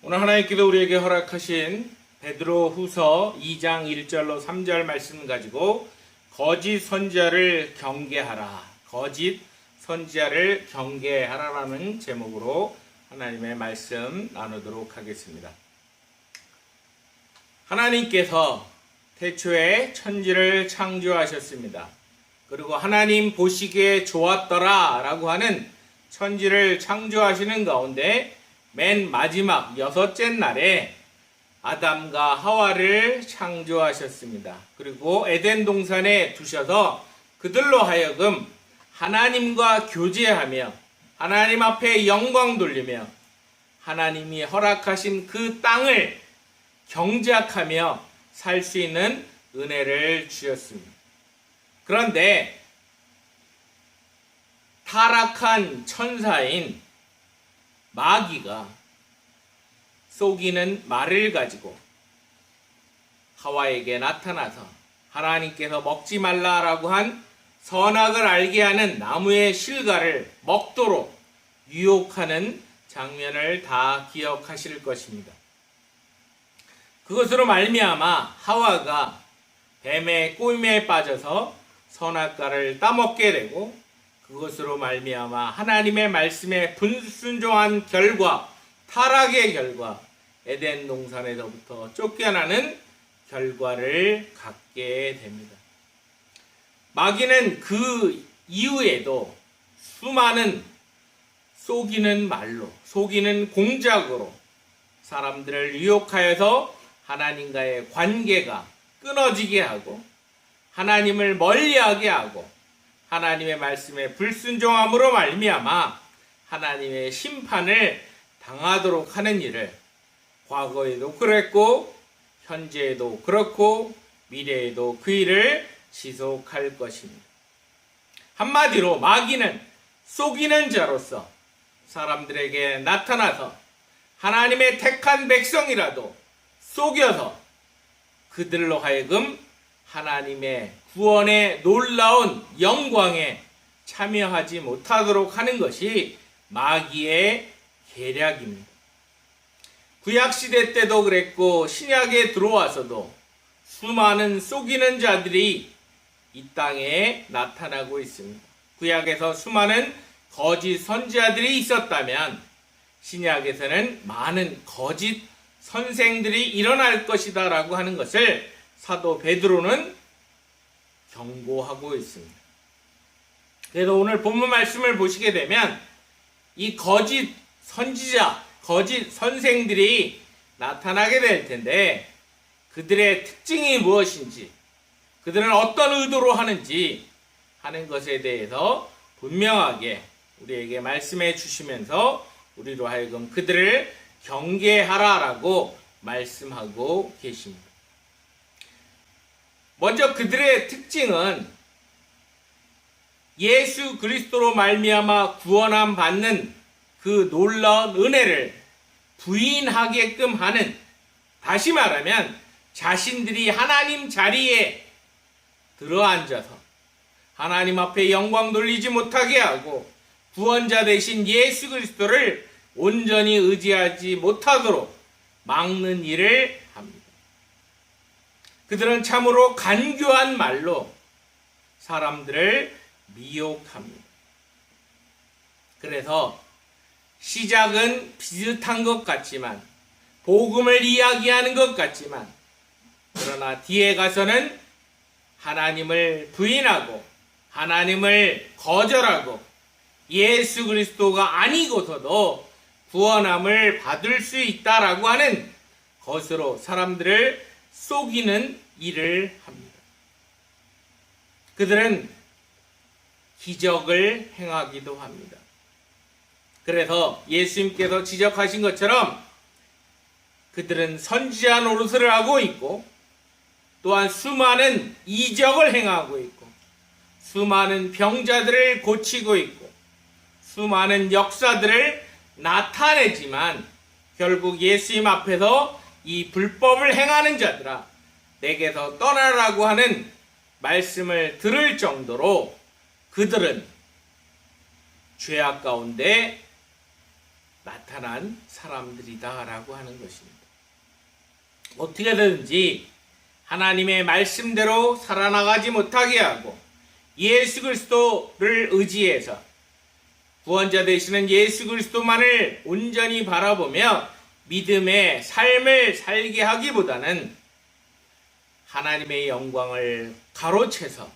오늘 하나님께서 우리에게 허락하신 베드로 후서 2장 1절로 3절 말씀 가지고 거짓 선지자를 경계하라, 거짓 선지자를 경계하라라는 제목으로 하나님의 말씀 나누도록 하겠습니다. 하나님께서 태초에 천지를 창조하셨습니다. 그리고 하나님 보시기에 좋았더라 라고 하는 천지를 창조하시는 가운데 맨 마지막 여섯째 날에 아담과 하와를 창조하셨습니다. 그리고 에덴 동산에 두셔서 그들로 하여금 하나님과 교제하며 하나님 앞에 영광 돌리며 하나님이 허락하신 그 땅을 경작하며 살 수 있는 은혜를 주셨습니다. 그런데 타락한 천사인 마귀가 속이는 말을 가지고 하와에게 나타나서 하나님께서 먹지 말라라고 한 선악을 알게 하는 나무의 실과를 먹도록 유혹하는 장면을 다 기억하실 것입니다. 그것으로 말미암아 하와가 뱀의 꼬임에 빠져서 선악과를 따먹게 되고 그것으로 말미암아 하나님의 말씀에 불순종한 결과, 타락의 결과, 에덴 동산에서부터 쫓겨나는 결과를 갖게 됩니다. 마귀는 그 이후에도 수많은 속이는 말로, 속이는 공작으로 사람들을 유혹하여서 하나님과의 관계가 끊어지게 하고 하나님을 멀리하게 하고 하나님의 말씀에 불순종함으로 말미암아 하나님의 심판을 당하도록 하는 일을 과거에도 그랬고 현재에도 그렇고 미래에도 그 일을 지속할 것입니다. 한마디로 마귀는 속이는 자로서 사람들에게 나타나서 하나님의 택한 백성이라도 속여서 그들로 하여금 하나님의 구원의 놀라운 영광에 참여하지 못하도록 하는 것이 마귀의 계략입니다. 구약시대 때도 그랬고 신약에 들어와서도 수많은 속이는 자들이 이 땅에 나타나고 있습니다. 구약에서 수많은 거짓 선지자들이 있었다면 신약에서는 많은 거짓 선생들이 일어날 것이다 라고 하는 것을 사도 베드로는 경고하고 있습니다. 그래서 오늘 본문 말씀을 보시게 되면 이 거짓 선지자, 거짓 선생들이 나타나게 될 텐데 그들의 특징이 무엇인지, 그들은 어떤 의도로 하는지 하는 것에 대해서 분명하게 우리에게 말씀해 주시면서 우리로 하여금 그들을 경계하라라고 말씀하고 계십니다. 먼저 그들의 특징은 예수 그리스도로 말미암아 구원함 받는 그 놀라운 은혜를 부인하게끔 하는, 다시 말하면 자신들이 하나님 자리에 들어앉아서 하나님 앞에 영광 돌리지 못하게 하고 구원자 되신 예수 그리스도를 온전히 의지하지 못하도록 막는 일을 합니다. 그들은 참으로 간교한 말로 사람들을 미혹합니다. 그래서 시작은 비슷한 것 같지만, 복음을 이야기하는 것 같지만, 그러나 뒤에 가서는 하나님을 부인하고 하나님을 거절하고 예수 그리스도가 아니고서도 구원함을 받을 수 있다라고 하는 것으로 사람들을 속이는 일을 합니다. 그들은 기적을 행하기도 합니다. 그래서 예수님께서 지적하신 것처럼 그들은 선지자 노릇을 하고 있고 또한 수많은 이적을 행하고 있고 수많은 병자들을 고치고 있고 수많은 역사들을 나타내지만 결국 예수님 앞에서 이 불법을 행하는 자들아 내게서 떠나라고 하는 말씀을 들을 정도로 그들은 죄악 가운데 나타난 사람들이다라고 하는 것입니다. 어떻게든지 하나님의 말씀대로 살아나가지 못하게 하고 예수 그리스도를 의지해서 구원자 되시는 예수 그리스도만을 온전히 바라보며 믿음의 삶을 살게 하기보다는 하나님의 영광을 가로채서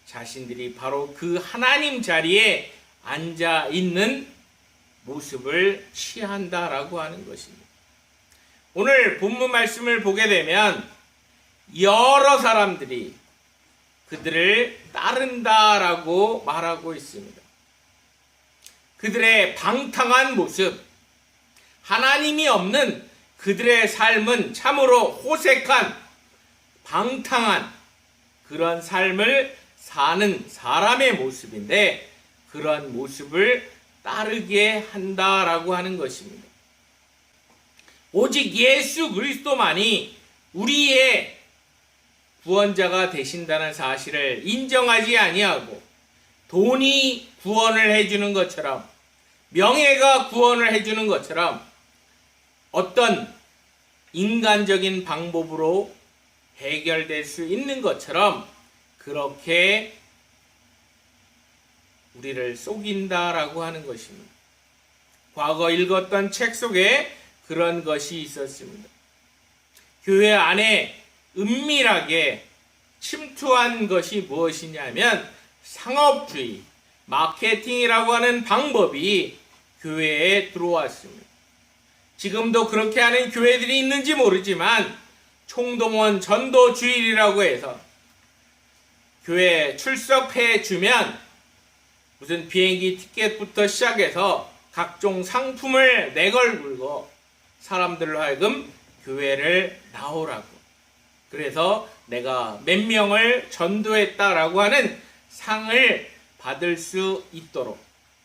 자신들이 바로 그 하나님 자리에 앉아 있는 모습을 취한다라고 하는 것입니다. 오늘 본문 말씀을 보게 되면 여러 사람들이 그들을 따른다라고 말하고 있습니다. 그들의 방탕한 모습, 하나님이 없는 그들의 삶은 참으로 호색한, 방탕한 그런 삶을 사는 사람의 모습인데 그런 모습을 따르게 한다라고 하는 것입니다. 오직 예수 그리스도만이 우리의 구원자가 되신다는 사실을 인정하지 아니하고 돈이 구원을 해주는 것처럼 명예가 구원을 해주는 것처럼 어떤 인간적인 방법으로 해결될 수 있는 것처럼 그렇게 우리를 속인다라고 하는 것입니다. 과거 읽었던 책 속에 그런 것이 있었습니다. 교회 안에 은밀하게 침투한 것이 무엇이냐면 상업주의, 마케팅이라고 하는 방법이 교회에 들어왔습니다. 지금도 그렇게 하는 교회들이 있는지 모르지만 총동원 전도주일이라고 해서 교회 출석해 주면 무슨 비행기 티켓부터 시작해서 각종 상품을 내걸고 사람들로 하여금 교회를 나오라고, 그래서 내가 몇 명을 전도했다라고 하는 상을 받을 수 있도록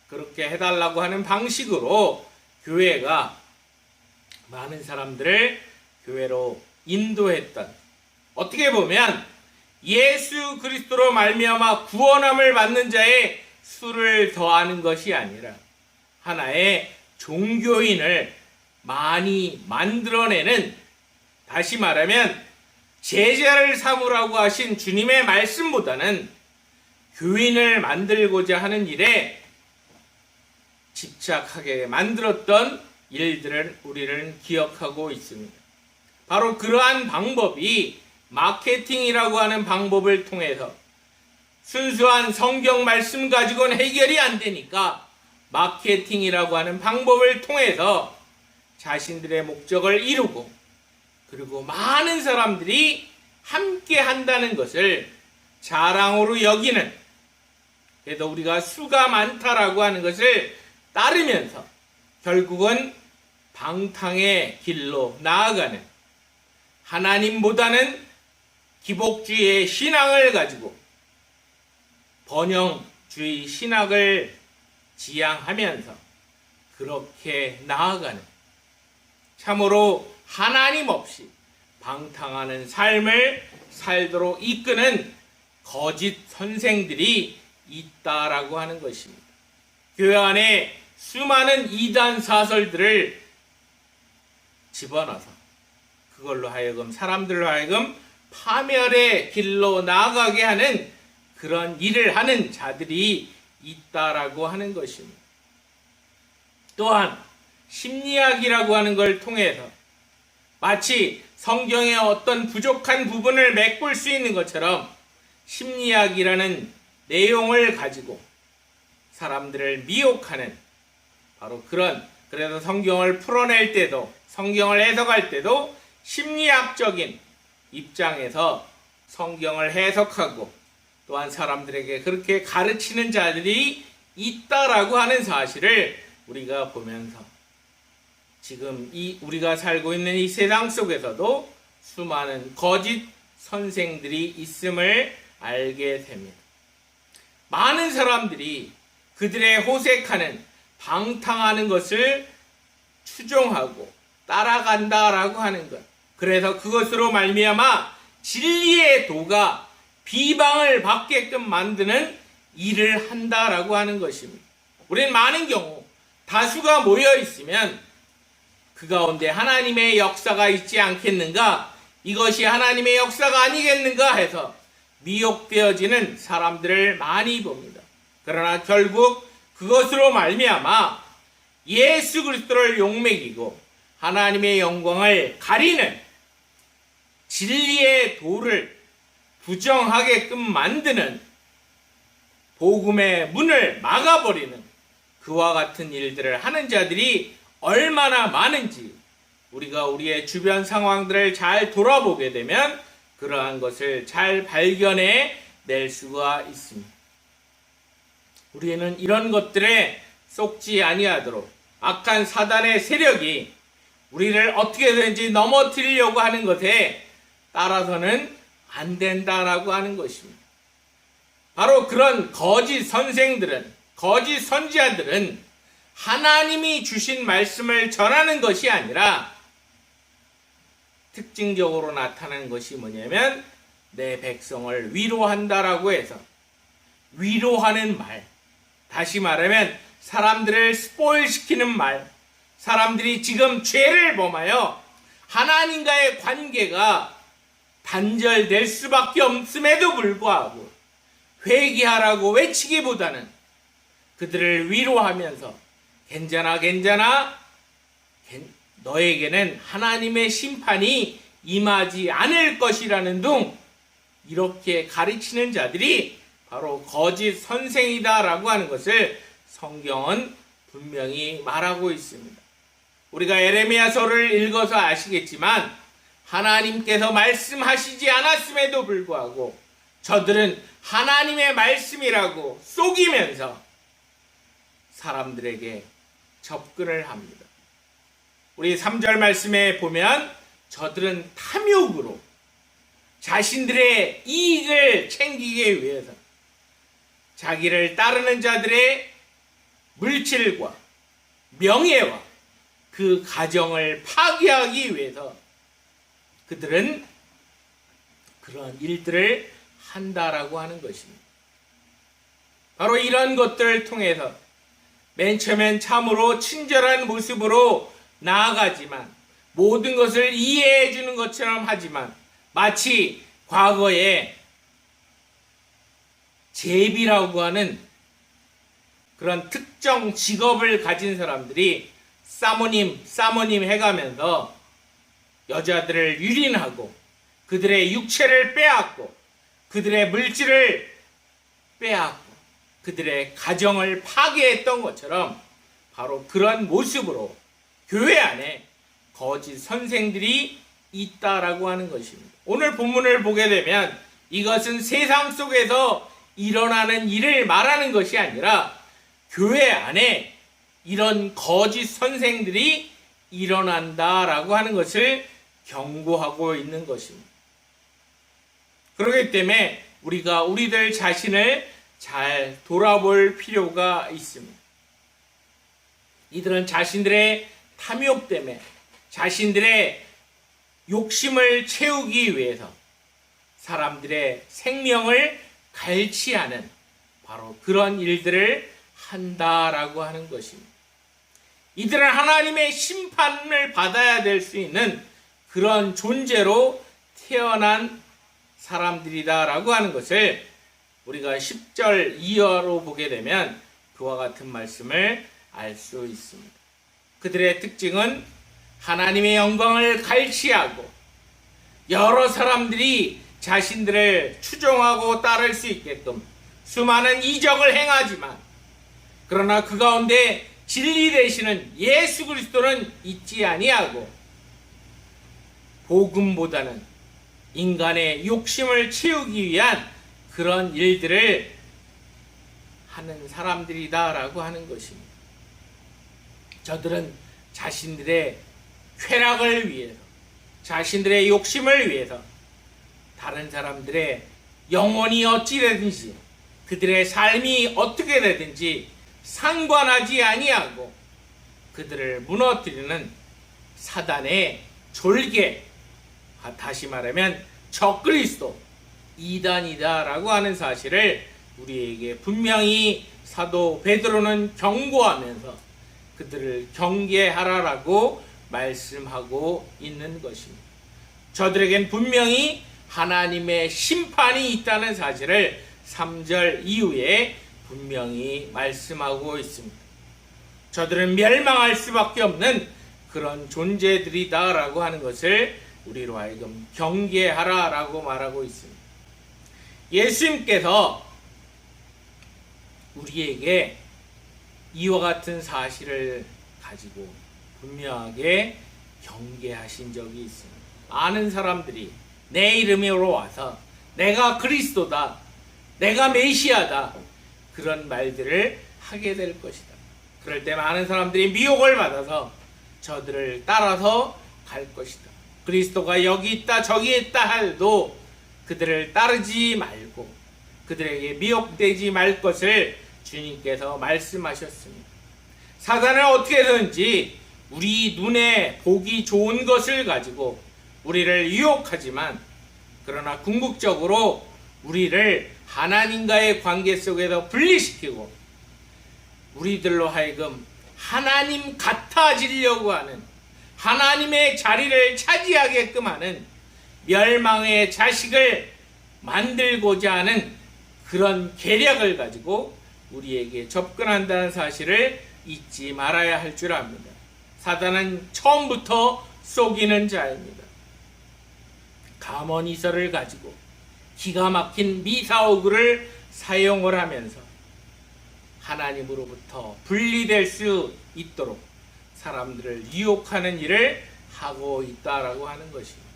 그렇게 해달라고 하는 방식으로 교회가 많은 사람들을 교회로 인도했던, 어떻게 보면 예수 그리스도로 말미암아 구원함을 받는 자의 수를 더하는 것이 아니라 하나의 종교인을 많이 만들어내는, 다시 말하면 제자를 삼으라고 하신 주님의 말씀보다는 교인을 만들고자 하는 일에 집착하게 만들었던 일들을 우리는 기억하고 있습니다. 바로 그러한 방법이 마케팅이라고 하는 방법을 통해서 순수한 성경 말씀 가지고는 해결이 안 되니까 마케팅이라고 하는 방법을 통해서 자신들의 목적을 이루고 그리고 많은 사람들이 함께 한다는 것을 자랑으로 여기는, 그래도 우리가 수가 많다라고 하는 것을 따르면서 결국은 방탕의 길로 나아가는, 하나님보다는 기복주의의 신앙을 가지고 번영주의 신학을 지향하면서 그렇게 나아가는, 참으로 하나님 없이 방탕하는 삶을 살도록 이끄는 거짓 선생들이 있다라고 하는 것입니다. 교회 안에 수많은 이단 사설들을 집어넣어서 그걸로 하여금 사람들로 하여금 파멸의 길로 나아가게 하는 그런 일을 하는 자들이 있다라고 하는 것입니다. 또한 심리학이라고 하는 걸 통해서 마치 성경의 어떤 부족한 부분을 메꿀 수 있는 것처럼 심리학이라는 내용을 가지고 사람들을 미혹하는, 바로 그런, 그래서 성경을 풀어낼 때도 성경을 해석할 때도 심리학적인 입장에서 성경을 해석하고 또한 사람들에게 그렇게 가르치는 자들이 있다라고 하는 사실을 우리가 보면서 지금 우리가 살고 있는 이 세상 속에서도 수많은 거짓 선생들이 있음을 알게 됩니다. 많은 사람들이 그들의 호색하는, 방탕하는 것을 추종하고 따라간다라고 하는 것, 그래서 그것으로 말미암아 진리의 도가 비방을 받게끔 만드는 일을 한다라고 하는 것입니다. 우리는 많은 경우 다수가 모여 있으면 그 가운데 하나님의 역사가 있지 않겠는가? 이것이 하나님의 역사가 아니겠는가 해서 미혹되어지는 사람들을 많이 봅니다. 그러나 결국 그것으로 말미암아 예수 그리스도를 욕먹이고 하나님의 영광을 가리는 진리의 도를 부정하게끔 만드는 복음의 문을 막아버리는 그와 같은 일들을 하는 자들이 얼마나 많은지 우리가 우리의 주변 상황들을 잘 돌아보게 되면 그러한 것을 잘 발견해 낼 수가 있습니다. 우리는 이런 것들에 속지 아니하도록 악한 사단의 세력이 우리를 어떻게든지 넘어뜨리려고 하는 것에 따라서는 안 된다라고 하는 것입니다. 바로 그런 거짓 선생들은, 거짓 선지자들은 하나님이 주신 말씀을 전하는 것이 아니라 특징적으로 나타나는 것이 뭐냐면 내 백성을 위로한다라고 해서 위로하는 말, 다시 말하면 사람들을 스포일시키는 말, 사람들이 지금 죄를 범하여 하나님과의 관계가 단절될 수밖에 없음에도 불구하고 회개하라고 외치기보다는 그들을 위로하면서 괜찮아 너에게는 하나님의 심판이 임하지 않을 것이라는 둥 이렇게 가르치는 자들이 바로 거짓 선생이다라고 하는 것을 성경은 분명히 말하고 있습니다. 우리가 에레미야서를 읽어서 아시겠지만 하나님께서 말씀하시지 않았음에도 불구하고 저들은 하나님의 말씀이라고 속이면서 사람들에게 접근을 합니다. 우리 3절 말씀에 보면 저들은 탐욕으로 자신들의 이익을 챙기기 위해서 자기를 따르는 자들의 물질과 명예와 그 가정을 파괴하기 위해서 그들은 그런 일들을 한다라고 하는 것입니다. 바로 이런 것들을 통해서 맨 처음엔 참으로 친절한 모습으로 나아가지만 모든 것을 이해해 주는 것처럼 하지만 마치 과거에 제비라고 하는 그런 특정 직업을 가진 사람들이 사모님 해가면서 여자들을 유린하고 그들의 육체를 빼앗고 그들의 물질을 빼앗고 그들의 가정을 파괴했던 것처럼 바로 그런 모습으로 교회 안에 거짓 선생들이 있다라고 하는 것입니다. 오늘 본문을 보게 되면 이것은 세상 속에서 일어나는 일을 말하는 것이 아니라 교회 안에 이런 거짓 선생들이 일어난다라고 하는 것을 경고하고 있는 것입니다. 그렇기 때문에 우리가 우리들 자신을 잘 돌아볼 필요가 있습니다. 이들은 자신들의 탐욕 때문에 자신들의 욕심을 채우기 위해서 사람들의 생명을 갈취하는 바로 그런 일들을 한다라고 하는 것입니다. 이들은 하나님의 심판을 받아야 될 수 있는 그런 존재로 태어난 사람들이다라고 하는 것을 우리가 10절 이하로 보게 되면 그와 같은 말씀을 알 수 있습니다. 그들의 특징은 하나님의 영광을 갈취하고 여러 사람들이 자신들을 추종하고 따를 수 있게끔 수많은 이적을 행하지만 그러나 그 가운데 진리 되시는 예수 그리스도는 있지 아니하고 복음보다는 인간의 욕심을 채우기 위한 그런 일들을 하는 사람들이다라고 하는 것입니다. 저들은 자신들의 쾌락을 위해서 자신들의 욕심을 위해서 다른 사람들의 영혼이 어찌 되든지 그들의 삶이 어떻게 되든지 상관하지 아니하고 그들을 무너뜨리는 사단의 졸개, 다시 말하면 적그리스도 이단이다라고 하는 사실을 우리에게 분명히 사도 베드로는 경고하면서 그들을 경계하라라고 말씀하고 있는 것입니다. 저들에겐 분명히 하나님의 심판이 있다는 사실을 3절 이후에 분명히 말씀하고 있습니다. 저들은 멸망할 수밖에 없는 그런 존재들이다라고 하는 것을 우리로 하여금 경계하라라고 말하고 있습니다. 예수님께서 우리에게 이와 같은 사실을 가지고 분명하게 경계하신 적이 있습니다. 아는 사람들이 내 이름으로 와서 내가 그리스도다, 내가 메시아다, 그런 말들을 하게 될 것이다. 그럴 때 많은 사람들이 미혹을 받아서 저들을 따라서 갈 것이다. 그리스도가 여기 있다 저기 있다 해도 그들을 따르지 말고 그들에게 미혹되지 말 것을 주님께서 말씀하셨습니다. 사단은 어떻게든지 우리 눈에 보기 좋은 것을 가지고 우리를 유혹하지만, 그러나 궁극적으로 우리를 하나님과의 관계 속에서 분리시키고 우리들로 하여금 하나님 같아지려고 하는, 하나님의 자리를 차지하게끔 하는 멸망의 자식을 만들고자 하는 그런 계략을 가지고 우리에게 접근한다는 사실을 잊지 말아야 할 줄 압니다. 사단은 처음부터 속이는 자입니다. 감언이설을 가지고 기가 막힌 미사오구를 사용을 하면서 하나님으로부터 분리될 수 있도록 사람들을 유혹하는 일을 하고 있다라고 하는 것입니다.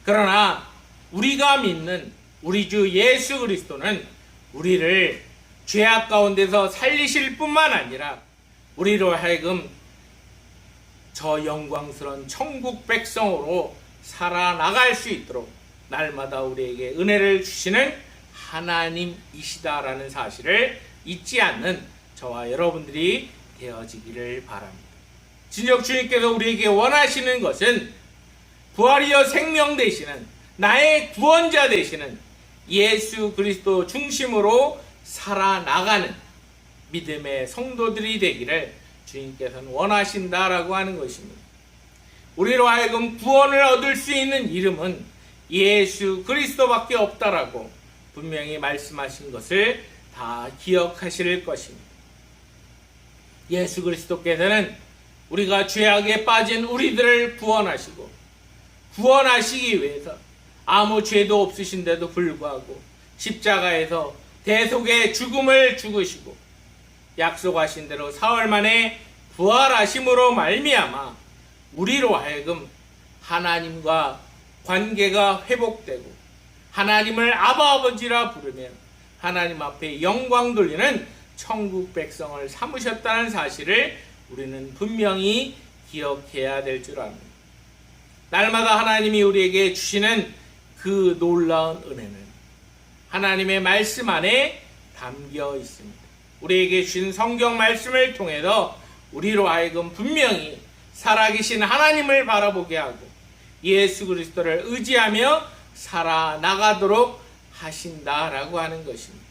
그러나 우리가 믿는 우리 주 예수 그리스도는 우리를 죄악 가운데서 살리실 뿐만 아니라 우리로 하여금 저 영광스러운 천국 백성으로 살아나갈 수 있도록 날마다 우리에게 은혜를 주시는 하나님이시다라는 사실을 잊지 않는 저와 여러분들이 되어지기를 바랍니다. 진정 주님께서 우리에게 원하시는 것은 부활이여 생명 되시는 나의 구원자 되시는 예수 그리스도 중심으로 살아나가는 믿음의 성도들이 되기를 주님께서는 원하신다라고 하는 것입니다. 우리로 하여금 구원을 얻을 수 있는 이름은 예수 그리스도밖에 없다라고 분명히 말씀하신 것을 다 기억하실 것입니다. 예수 그리스도께서는 우리가 죄악에 빠진 우리들을 구원하시기 위해서 아무 죄도 없으신데도 불구하고 십자가에서 대속의 죽음을 죽으시고 약속하신 대로 사흘 만에 부활하심으로 말미암아 우리로 하여금 하나님과 관계가 회복되고 하나님을 아바 아버지라 부르며 하나님 앞에 영광 돌리는 천국 백성을 삼으셨다는 사실을 우리는 분명히 기억해야 될 줄 압니다. 날마다 하나님이 우리에게 주시는 그 놀라운 은혜는 하나님의 말씀 안에 담겨 있습니다. 우리에게 주신 성경 말씀을 통해서 우리로 하여금 분명히 살아계신 하나님을 바라보게 하고 예수 그리스도를 의지하며 살아나가도록 하신다라고 하는 것입니다.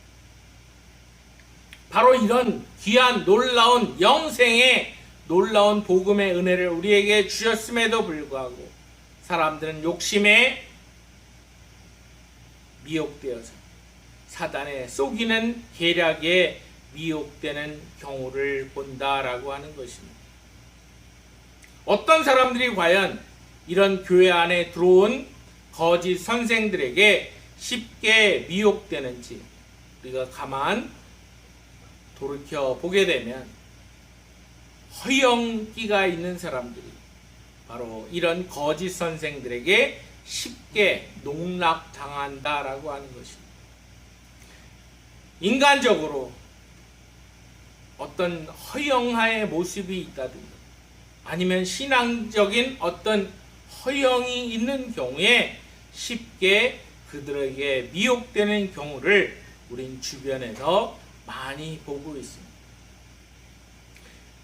바로 이런 귀한 놀라운 영생의 놀라운 복음의 은혜를 우리에게 주셨음에도 불구하고 사람들은 욕심에 미혹되어서 사단의 속이는 계략에 미혹되는 경우를 본다라고 하는 것입니다. 어떤 사람들이 과연 이런 교회 안에 들어온 거짓 선생들에게 쉽게 미혹되는지 우리가 가만 돌이켜 보게 되면 허영기가 있는 사람들이 바로 이런 거짓 선생들에게 쉽게 농락당한다라고 하는 것입니다. 인간적으로 어떤 허영화의 모습이 있다든가 아니면 신앙적인 어떤 허영이 있는 경우에 쉽게 그들에게 미혹되는 경우를 우린 주변에서 많이 보고 있습니다.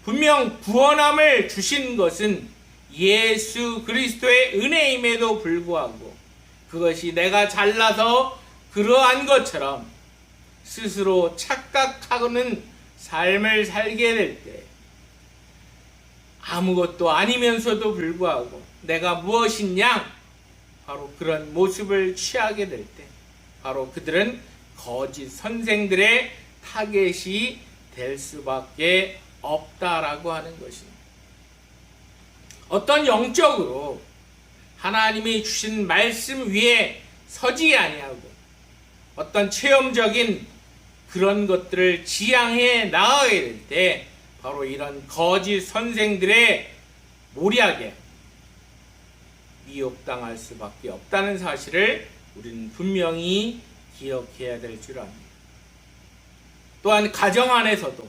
분명 구원함을 주신 것은 예수 그리스도의 은혜임에도 불구하고 그것이 내가 잘나서 그러한 것처럼 스스로 착각하는 삶을 살게 될 때 아무것도 아니면서도 불구하고 내가 무엇이냐? 바로 그런 모습을 취하게 될 때 바로 그들은 거짓 선생들의 타겟이 될 수밖에 없다라고 하는 것입니다. 어떤 영적으로 하나님이 주신 말씀 위에 서지 아니하고 어떤 체험적인 그런 것들을 지향해 나가게 될 때 바로 이런 거짓 선생들의 모략에 미혹당할 수밖에 없다는 사실을 우리는 분명히 기억해야 될 줄 압니다. 또한 가정 안에서도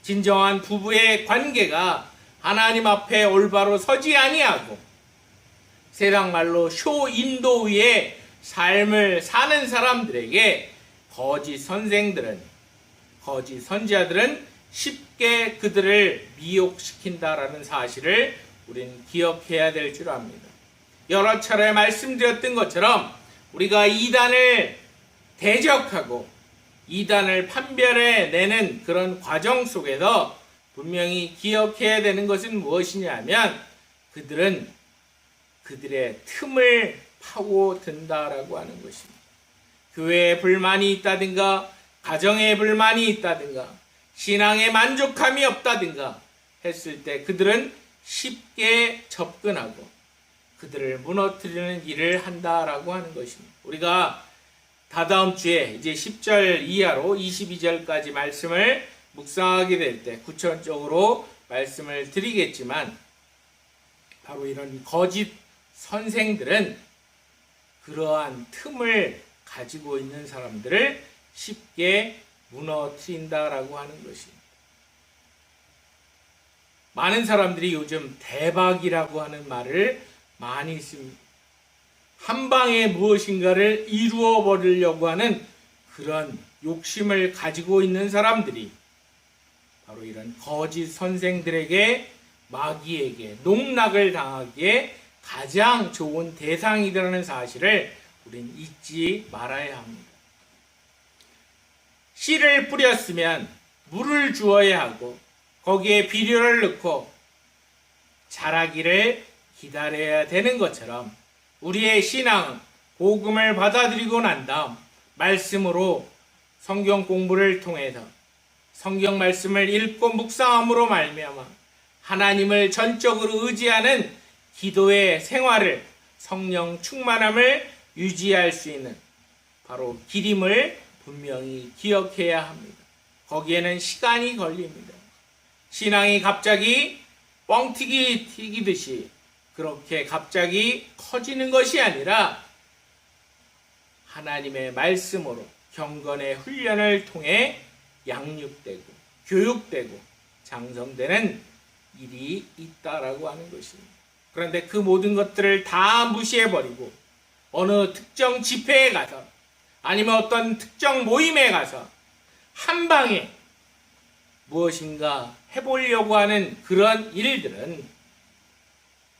진정한 부부의 관계가 하나님 앞에 올바로 서지 아니하고 세상 말로 쇼인도의 삶을 사는 사람들에게 거짓 선생들은, 거짓 선지자들은 쉽게 그들을 미혹시킨다라는 사실을 우리는 기억해야 될 줄 압니다. 여러 차례 말씀드렸던 것처럼 우리가 이단을 대적하고 이단을 판별해내는 그런 과정 속에서 분명히 기억해야 되는 것은 무엇이냐면 그들은 그들의 틈을 파고든다라고 하는 것입니다. 교회에 불만이 있다든가 가정에 불만이 있다든가 신앙에 만족함이 없다든가 했을 때 그들은 쉽게 접근하고 그들을 무너뜨리는 일을 한다라고 하는 것입니다. 우리가 다다음 주에 이제 10절 이하로 22절까지 말씀을 묵상하게 될 때 구체적으로 말씀을 드리겠지만 바로 이런 거짓 선생들은 그러한 틈을 가지고 있는 사람들을 쉽게 무너뜨린다라고 하는 것입니다. 많은 사람들이 요즘 대박이라고 하는 말을 많이 씁니다. 한 방에 무엇인가를 이루어 버리려고 하는 그런 욕심을 가지고 있는 사람들이 바로 이런 거짓 선생들에게 마귀에게 농락을 당하기에 가장 좋은 대상이라는 사실을 우리는 잊지 말아야 합니다. 씨를 뿌렸으면 물을 주어야 하고 거기에 비료를 넣고 자라기를 기다려야 되는 것처럼 우리의 신앙은 복음을 받아들이고 난 다음 말씀으로 성경 공부를 통해서 성경 말씀을 읽고 묵상함으로 말미암아 하나님을 전적으로 의지하는 기도의 생활을 성령 충만함을 유지할 수 있는 바로 길임을 분명히 기억해야 합니다. 거기에는 시간이 걸립니다. 신앙이 갑자기 뻥튀기 튀기듯이 그렇게 갑자기 커지는 것이 아니라 하나님의 말씀으로 경건의 훈련을 통해 양육되고 교육되고 장성되는 일이 있다라고 하는 것입니다. 그런데 그 모든 것들을 다 무시해버리고 어느 특정 집회에 가서 아니면 어떤 특정 모임에 가서 한 방에 무엇인가 해보려고 하는 그런 일들은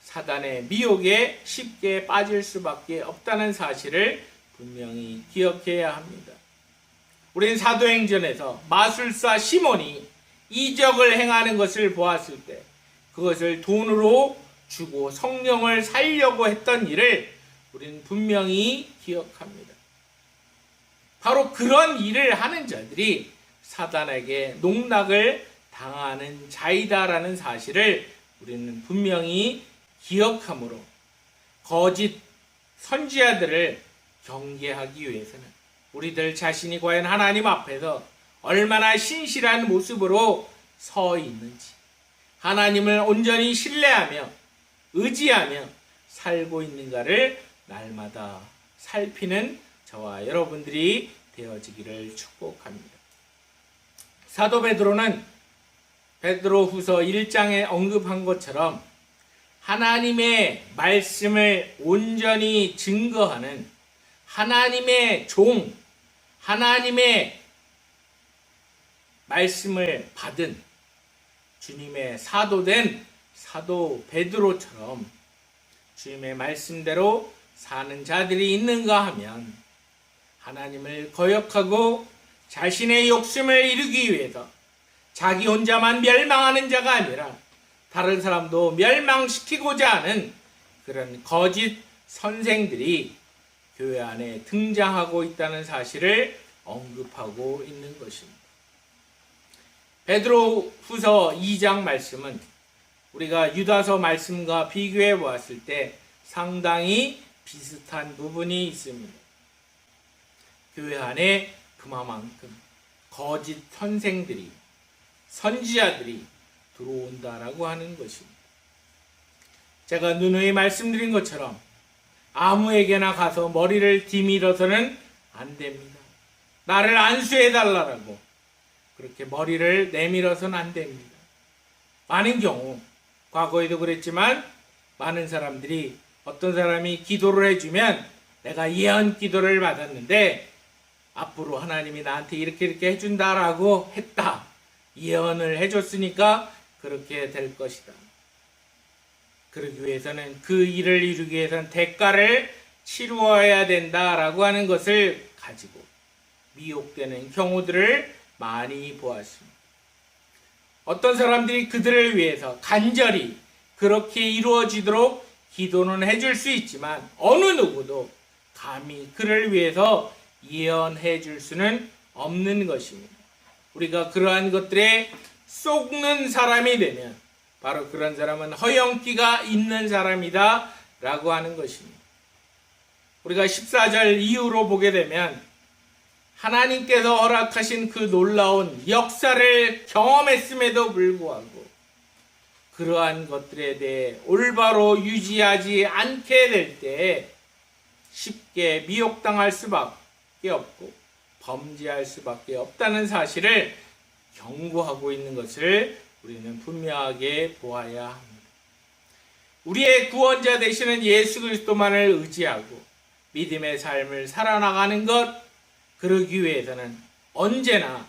사단의 미혹에 쉽게 빠질 수밖에 없다는 사실을 분명히 기억해야 합니다. 우린 사도행전에서 마술사 시몬이 이적을 행하는 것을 보았을 때 그것을 돈으로 주고 성령을 살려고 했던 일을 우리는 분명히 기억합니다. 바로 그런 일을 하는 자들이 사단에게 농락을 당하는 자이다라는 사실을 우리는 분명히 기억함으로 거짓 선지자들을 경계하기 위해서는 우리들 자신이 과연 하나님 앞에서 얼마나 신실한 모습으로 서 있는지 하나님을 온전히 신뢰하며 의지하며 살고 있는가를 날마다 살피는 저와 여러분들이 되어지기를 축복합니다. 사도 베드로는 베드로후서 1장에 언급한 것처럼 하나님의 말씀을 온전히 증거하는 하나님의 종, 하나님의 말씀을 받은 주님의 사도된 사도 베드로처럼 주님의 말씀대로 사는 자들이 있는가 하면 하나님을 거역하고 자신의 욕심을 이루기 위해서 자기 혼자만 멸망하는 자가 아니라 다른 사람도 멸망시키고자 하는 그런 거짓 선생들이 교회 안에 등장하고 있다는 사실을 언급하고 있는 것입니다. 베드로후서 2장 말씀은 우리가 유다서 말씀과 비교해 보았을 때 상당히 비슷한 부분이 있습니다. 교회 안에 그만큼 거짓 선생들이, 선지자들이 들어온다라고 하는 것입니다. 제가 누누이 말씀드린 것처럼 아무에게나 가서 머리를 디밀어서는 안 됩니다. 나를 안수해달라고 그렇게 머리를 내밀어서는 안 됩니다. 많은 경우, 과거에도 그랬지만 많은 사람들이 어떤 사람이 기도를 해주면 내가 예언 기도를 받았는데 앞으로 하나님이 나한테 이렇게 해준다라고 했다. 예언을 해줬으니까 그렇게 될 것이다. 그러기 위해서는 그 일을 이루기 위해서는 대가를 치루어야 된다라고 하는 것을 가지고 미혹되는 경우들을 많이 보았습니다. 어떤 사람들이 그들을 위해서 간절히 그렇게 이루어지도록 기도는 해줄 수 있지만 어느 누구도 감히 그를 위해서 예언해 줄 수는 없는 것입니다. 우리가 그러한 것들에 속는 사람이 되면 바로 그런 사람은 허영기가 있는 사람이다 라고 하는 것입니다. 우리가 14절 이후로 보게 되면 하나님께서 허락하신 그 놀라운 역사를 경험했음에도 불구하고 그러한 것들에 대해 올바로 유지하지 않게 될 때 쉽게 미혹당할 수밖에 없고 범죄할 수밖에 없다는 사실을 경고하고 있는 것을 우리는 분명하게 보아야 합니다. 우리의 구원자 되시는 예수 그리스도만을 의지하고 믿음의 삶을 살아나가는 것, 그러기 위해서는 언제나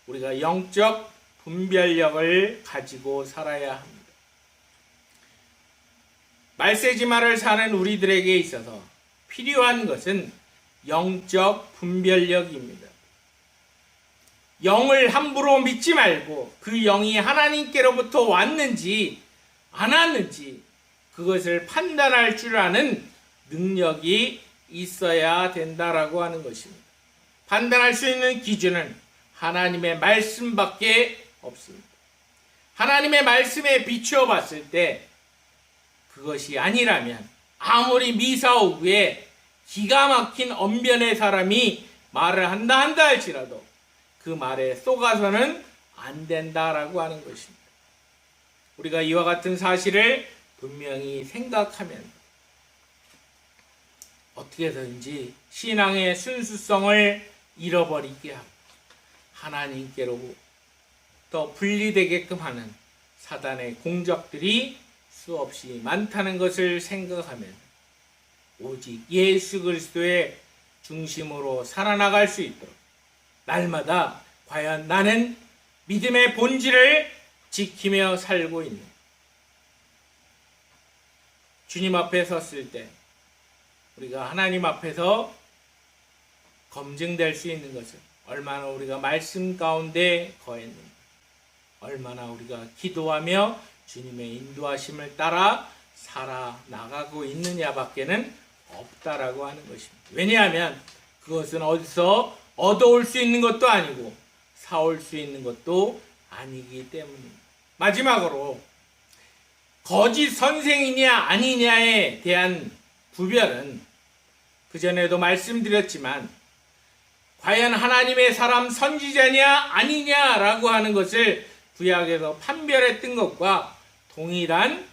우리가 영적 분별력을 가지고 살아야 합니다. 말세지마를 사는 우리들에게 있어서 필요한 것은 영적 분별력입니다. 영을 함부로 믿지 말고 그 영이 하나님께로부터 왔는지 안 왔는지 그것을 판단할 줄 아는 능력이 있어야 된다라고 하는 것입니다. 판단할 수 있는 기준은 하나님의 말씀밖에 없습니다. 하나님의 말씀에 비추어 봤을 때 그것이 아니라면 아무리 미사오구에 기가 막힌 언변의 사람이 말을 한다 할지라도 그 말에 속아서는 안 된다라고 하는 것입니다. 우리가 이와 같은 사실을 분명히 생각하면 어떻게든지 신앙의 순수성을 잃어버리게 하고 하나님께로부터 분리되게끔 하는 사단의 공작들이 수없이 많다는 것을 생각하면 오직 예수 그리스도의 중심으로 살아나갈 수 있도록 날마다 과연 나는 믿음의 본질을 지키며 살고 있는 주님 앞에 섰을 때 우리가 하나님 앞에서 검증될 수 있는 것은 얼마나 우리가 말씀 가운데 거했는가, 얼마나 우리가 기도하며 주님의 인도하심을 따라 살아나가고 있느냐밖에는 없다라고 하는 것입니다. 왜냐하면 그것은 어디서 얻어올 수 있는 것도 아니고 사올 수 있는 것도 아니기 때문입니다. 마지막으로 거짓 선생이냐 아니냐에 대한 구별은 그전에도 말씀드렸지만 과연 하나님의 사람 선지자냐 아니냐라고 하는 것을 구약에서 판별했던 것과 동일한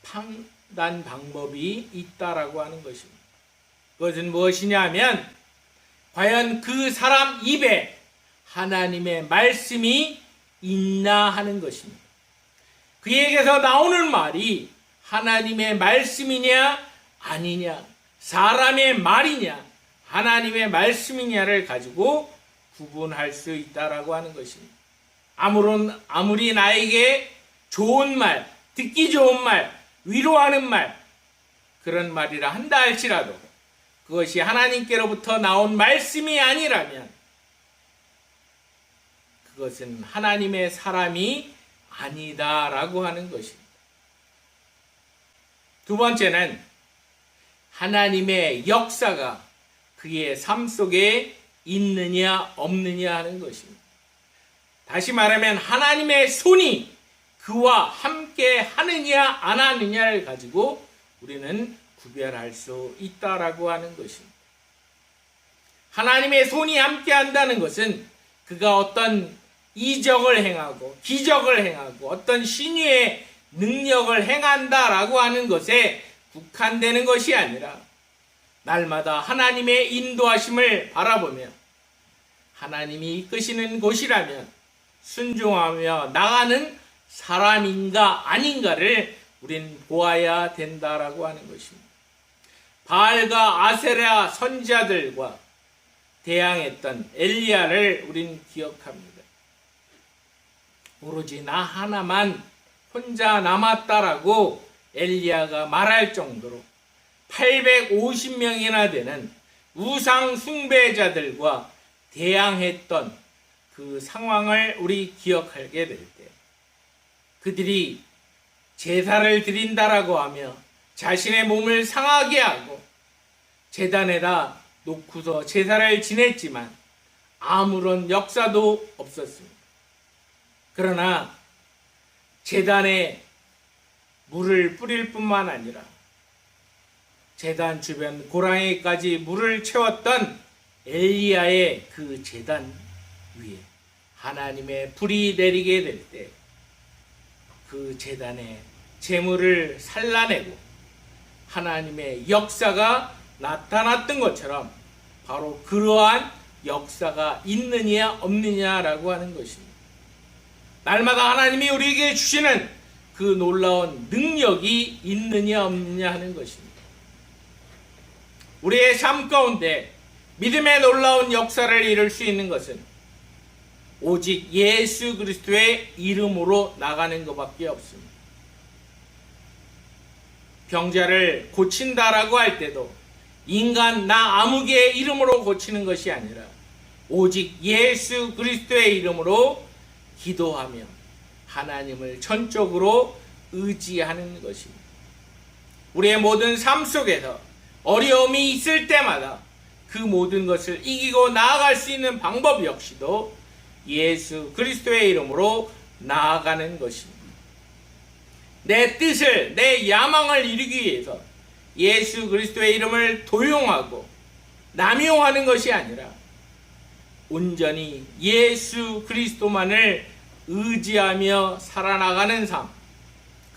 판단 방법이 있다라고 하는 것입니다. 그것은 무엇이냐 하면 과연 그 사람 입에 하나님의 말씀이 있나 하는 것입니다. 그에게서 나오는 말이 하나님의 말씀이냐 아니냐, 사람의 말이냐 하나님의 말씀이냐를 가지고 구분할 수 있다라고 하는 것입니다. 아무리 나에게 좋은 말, 듣기 좋은 말, 위로하는 말, 그런 말이라 한다 할지라도 그것이 하나님께로부터 나온 말씀이 아니라면 그것은 하나님의 사람이 아니다라고 하는 것입니다. 두 번째는 하나님의 역사가 그의 삶 속에 있느냐 없느냐 하는 것입니다. 다시 말하면 하나님의 손이 그와 함께 하느냐 안 하느냐를 가지고 우리는 구별할 수 있다라고 하는 것입니다. 하나님의 손이 함께 한다는 것은 그가 어떤 이적을 행하고 기적을 행하고 어떤 신유의 능력을 행한다라고 하는 것에 국한되는 것이 아니라 날마다 하나님의 인도하심을 바라보며 하나님이 이끄시는 곳이라면 순종하며 나가는 사람인가 아닌가를 우린 보아야 된다라고 하는 것입니다. 바알과 아세라 선지자들과 대항했던 엘리야를 우린 기억합니다. 오로지 나 하나만 혼자 남았다라고 엘리야가 말할 정도로 850명이나 되는 우상 숭배자들과 대항했던 그 상황을 우리 기억하게 될 때 그들이 제사를 드린다라고 하며 자신의 몸을 상하게 하고 제단에다 놓고서 제사를 지냈지만 아무런 역사도 없었습니다. 그러나 제단에 물을 뿌릴 뿐만 아니라 제단 주변 고랑이까지 물을 채웠던 엘리야의 그 제단 위에 하나님의 불이 내리게 될 때 그 제단에 제물을 살라내고 하나님의 역사가 나타났던 것처럼 바로 그러한 역사가 있느냐 없느냐라고 하는 것입니다. 날마다 하나님이 우리에게 주시는 그 놀라운 능력이 있느냐 없느냐 하는 것입니다. 우리의 삶 가운데 믿음의 놀라운 역사를 이룰 수 있는 것은 오직 예수 그리스도의 이름으로 나가는 것밖에 없습니다. 병자를 고친다라고 할 때도 인간 나 아무개의 이름으로 고치는 것이 아니라 오직 예수 그리스도의 이름으로 기도하며 하나님을 전적으로 의지하는 것입니다. 우리의 모든 삶 속에서 어려움이 있을 때마다 그 모든 것을 이기고 나아갈 수 있는 방법 역시도 예수 그리스도의 이름으로 나아가는 것입니다. 내 뜻을, 내 야망을 이루기 위해서 예수 그리스도의 이름을 도용하고 남용하는 것이 아니라 온전히 예수 그리스도만을 의지하며 살아나가는 삶,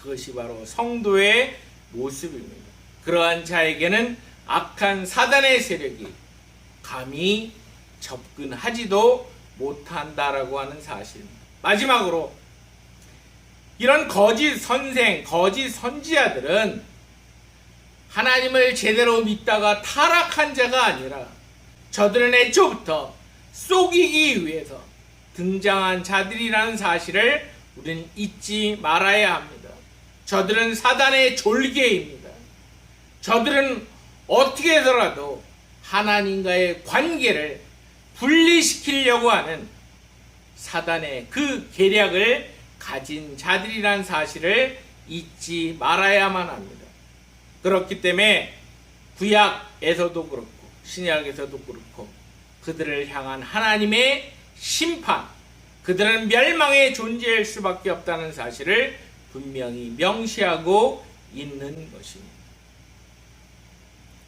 그것이 바로 성도의 모습입니다. 그러한 자에게는 악한 사단의 세력이 감히 접근하지도 못한다라고 하는 사실입니다. 마지막으로 이런 거짓 선생, 거짓 선지자들은 하나님을 제대로 믿다가 타락한 자가 아니라 저들은 애초부터 속이기 위해서 등장한 자들이라는 사실을 우리는 잊지 말아야 합니다. 저들은 사단의 졸개입니다. 저들은 어떻게 해서라도 하나님과의 관계를 분리시키려고 하는 사단의 그 계략을 가진 자들이란 사실을 잊지 말아야만 합니다. 그렇기 때문에 구약에서도 그렇고 신약에서도 그렇고 그들을 향한 하나님의 심판, 그들은 멸망의 존재일 수밖에 없다는 사실을 분명히 명시하고 있는 것입니다.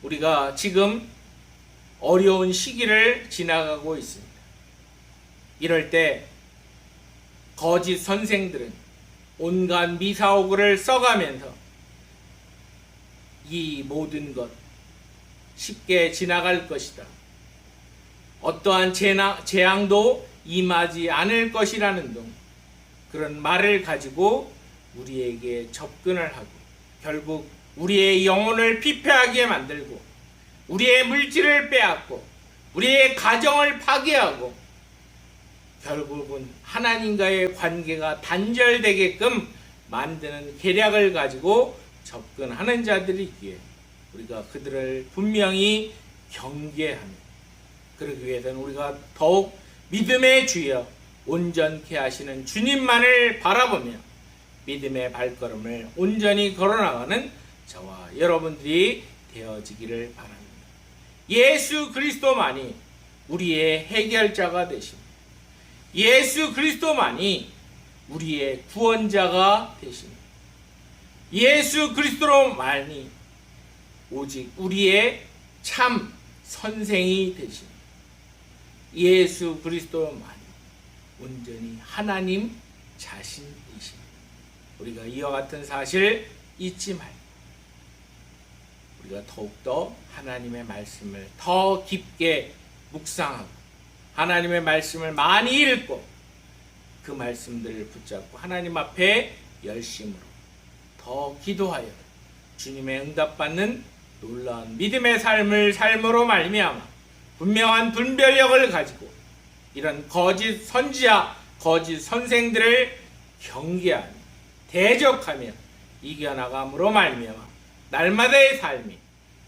우리가 지금 어려운 시기를 지나가고 있습니다. 이럴 때 거짓 선생들은 온갖 미사오구를 써가면서 이 모든 것 쉽게 지나갈 것이다. 어떠한 재앙도 임하지 않을 것이라는 등 그런 말을 가지고 우리에게 접근을 하고 결국 우리의 영혼을 피폐하게 만들고 우리의 물질을 빼앗고 우리의 가정을 파괴하고 결국은 하나님과의 관계가 단절되게끔 만드는 계략을 가지고 접근하는 자들이 있기에 우리가 그들을 분명히 경계하며 그러기 위해서는 우리가 더욱 믿음의 주여 온전케 하시는 주님만을 바라보며 믿음의 발걸음을 온전히 걸어나가는 저와 여러분들이 되어지기를 바랍니다. 예수 그리스도만이 우리의 해결자가 되십니다. 예수 그리스도만이 우리의 구원자가 되십니다. 예수 그리스도만이 오직 우리의 참 선생이 되십니다. 예수 그리스도만이 온전히 하나님 자신이십니다. 우리가 이와 같은 사실 잊지 말고 우리가 더욱더 하나님의 말씀을 더 깊게 묵상하고 하나님의 말씀을 많이 읽고 그 말씀들을 붙잡고 하나님 앞에 열심으로 더 기도하여 주님의 응답받는 놀라운 믿음의 삶을 삶으로 말미암아 분명한 분별력을 가지고 이런 거짓 선지자, 거짓 선생들을 경계하며 대적하며 이겨나감으로 말미암아 날마다의 삶이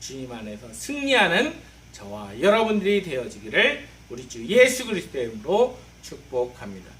주님 안에서 승리하는 저와 여러분들이 되어지기를 우리 주 예수 그리스도의 이름으로 축복합니다.